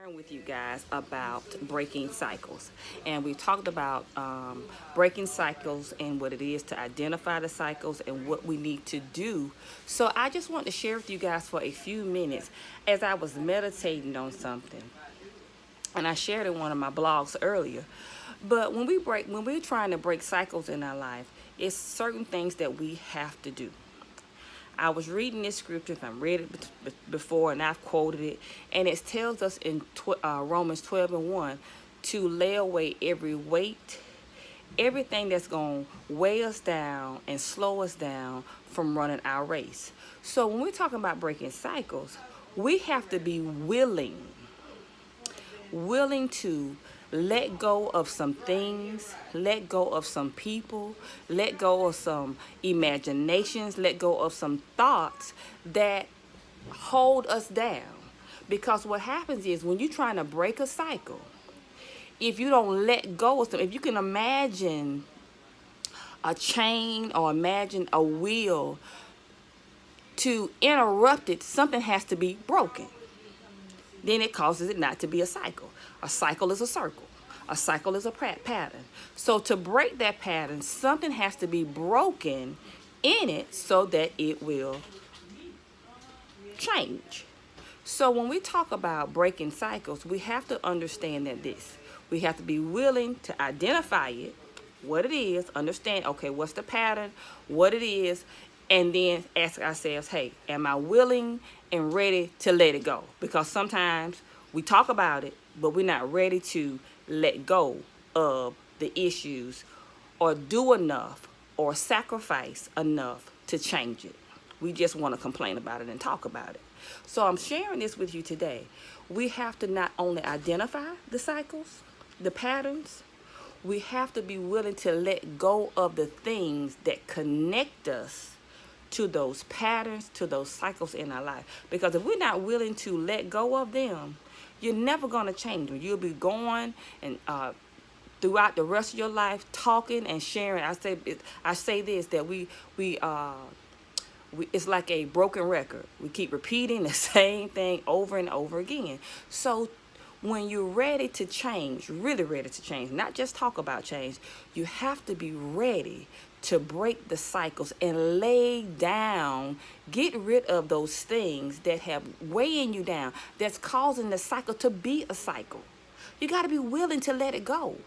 Sharing with you guys about breaking cycles, and we talked about breaking cycles and what it is to identify the cycles and what we need to do. So I just want to share with you guys for a few minutes as I was meditating on something, and I shared in one of my blogs earlier. But when we're trying to break cycles in our life, it's certain things that we have to do. I was reading this scripture, and I read it before, and I've quoted it, and it tells us in Romans 12:1 to lay away every weight, everything that's going to weigh us down and slow us down from running our race. So when we're talking about breaking cycles, we have to be willing to let go of some things, let go of some people, let go of some imaginations, let go of some thoughts that hold us down. Because what happens is when you're trying to break a cycle, if you don't let go of something, if you can imagine a chain or imagine a wheel, to interrupt it, something has to be broken. Then it causes it not to be a cycle. A cycle is a circle. A cycle is a pattern. So to break that pattern, something has to be broken in it so that it will change. So when we talk about breaking cycles, we have to understand we have to be willing to identify it, what it is, understand, okay, what's the pattern, what it is, and then ask ourselves, hey, am I willing and ready to let it go? Because sometimes we talk about it, but we're not ready to let go of the issues or do enough or sacrifice enough to change it. We just want to complain about it and talk about it. So I'm sharing this with you today. We have to not only identify the cycles, the patterns, we have to be willing to let go of the things that connect us to those patterns, to those cycles in our life. Because if we're not willing to let go of them, you're never going to change them. You'll be going and throughout the rest of your life talking and sharing. I say this, that we it's like a broken record. We keep repeating the same thing over and over again. So when you're ready to change, really ready to change, not just talk about change, you have to be ready to break the cycles and lay down, get rid of those things that have weighing you down, that's causing the cycle to be a cycle. You got to be willing to let it go.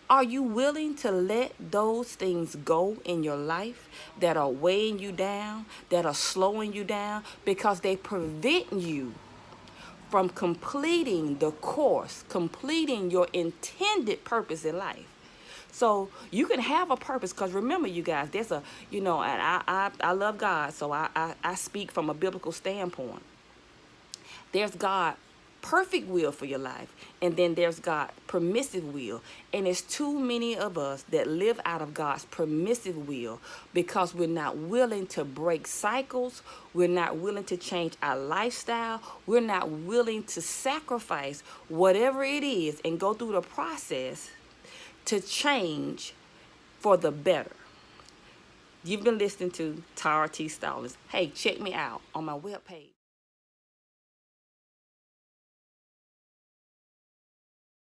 Are you willing to let those things go in your life that are weighing you down, that are slowing you down, because they prevent you from completing the course, completing your intended purpose in life? So you can have a purpose, because remember, you guys, there's and I love God, so I speak from a biblical standpoint. There's God perfect will for your life, and then there's God permissive will. And it's too many of us that live out of God's permissive will because we're not willing to break cycles, we're not willing to change our lifestyle, we're not willing to sacrifice whatever it is and go through the process to change for the better. You've been listening to Tara T. Stallings. Hey, check me out on my webpage.